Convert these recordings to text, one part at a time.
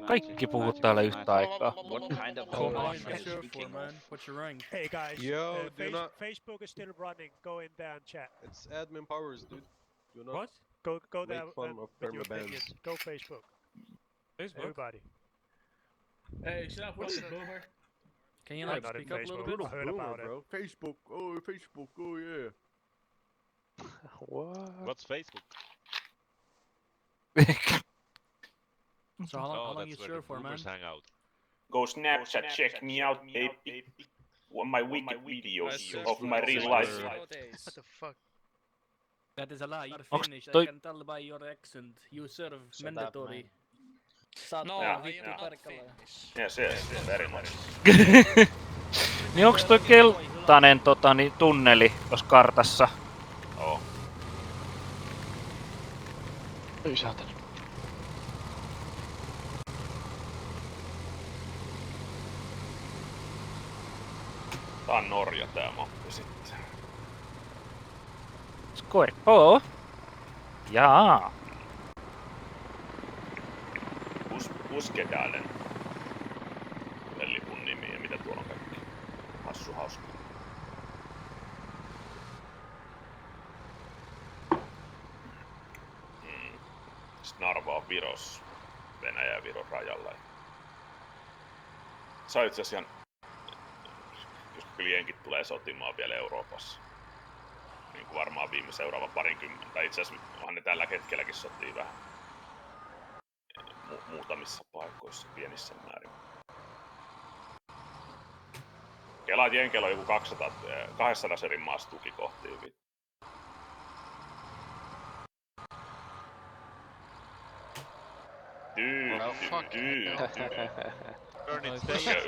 Kaikki puhuu täällä yhtä aikaa. What kind of Oh, Comanche man, are you sure, speaking man. of? What's your rank? Hey guys, Yo, do not. Facebook is still running. Go in there and chat. It's admin powers, dude. Do not What? Go there make fun and of with your opinion. permabans. Go Facebook. Facebook? Everybody. Hey, shut up, fucking boomer. Can you I'm like not in speak up a little Facebook. bit? I heard about it. bro. Facebook, oh yeah. What? What's Facebook? So how long you that's where sure the for, man? boomers hang out. Go Snapchat, check me out, baby. My wicked videos of my real life. What the fuck? That is a lie. You're Onks Finnish. toi- I can tell by your accent. You serve mandatory. No, Yeah, I am yeah. not Finnish. Yes, very much. Niin onks toi keltainen tunneli tossa kartassa? Oh. Ei saatana. Tää on Norja tää mappi sitten. Skorpo. Jaa. Uskedalen. Lipun nimi ja mitä tuolla on kaikki. Hassu hauska. Sitten Narva on Virossa. Venäjä ja Viron rajalla. Se on itse asiassa ihan... Just kyllä jenkit tulee sotimaan vielä Euroopassa. Niin kuin varmaan seuraavan parinkymmentä. Tai itse asiassa onhan ne tällä hetkelläkin sotii vähän. Muutamissa paikoissa, pienissä määrin. Kelaat jenkellä on joku 200 eri maassa tukikohtia.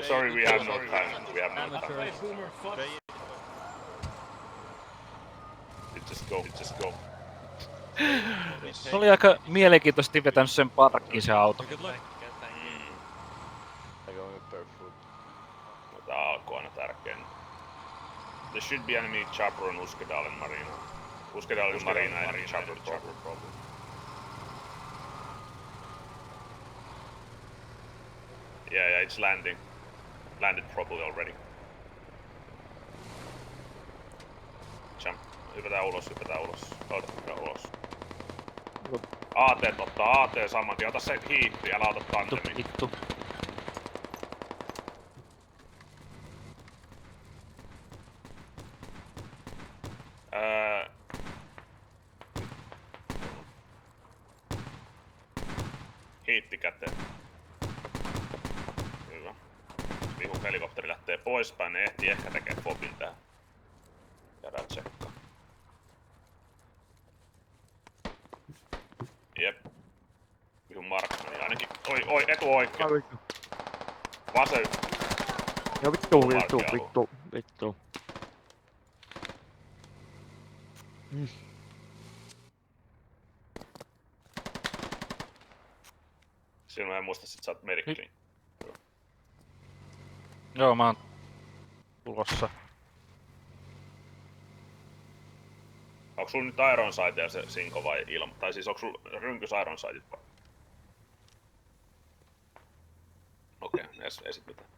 Sorry, we have no time. We have no time. Hey, boomer, fuck. Just go. Se oli aika mielenkiintoisesti vetänyt sen parkkiin se auto. Good luck. No, tää alku on aina tärkein. There should be enemy chopper on Uskedalen Marina. Uskedalen Marina enemy chopper problem. Yeah, it's landing. Landed probably already. Jump. Hypätään ulos. Hypätään ulos. AT ottaa AT saman tien. Ota se hiippi, älä ota tandemia. Vittu. Hiitti käteen. Hyvä. Vihun helikopteri lähtee poispäin, ne ehtii ehkä tekee fobin tähän. Käydään tsekkaa. Jep. Vihun marksmani ainakin. Oi, etu oikein. Vasen. Joo vittu. Siinä mä en muista sit sä oot medic. Joo, mä oon tulossa. Onko sulla nyt Iron Sight ja se Sinko vai ilma? Tai siis onko sulla rynkys Iron Sightit vai? Okei, ei sit mitään.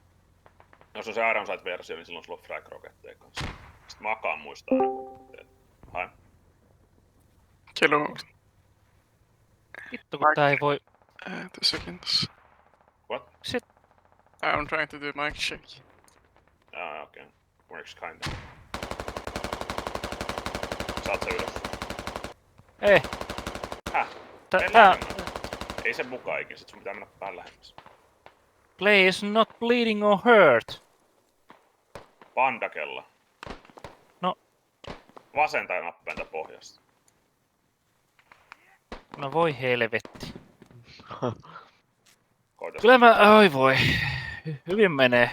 Jos on se Iron Sight-versio, niin silloin sulla on frag roketteja kanssa. Sitten makaan muistaa aina kun teet. Hai. Hello. Vittu kun tää ei voi... 2 seconds. What? Shit. I'm trying to do mic check. Okei. Works kinda. Saat se ylös. Ei. Mene Tää... lähemmäs. Ei se mukaan ikin, sit sun pitää mennä vähän lähemmäs. Play is not bleeding or hurt. Pandakella. No. Vasenta nappainta pohjasta. No voi helvetti. Koita. Kyllä mä... Oi voi. Hyvin menee.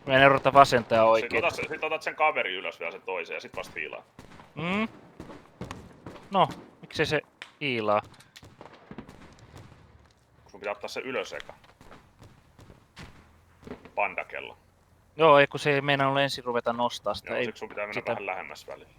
Mä en erota vasenta ja oikein. Sit otat sen kaveri ylös vielä sen toisen ja sit vasta fiilaa. No, miksei se hiilaa? Sun pitää ottaa se ylös eka. Pandakella. Joo, ei kun se ei meinannut ensin ruveta nostaa sitä. Joo, Ei, siksi sun pitää mennä sitä... vähän lähemmäs välillä.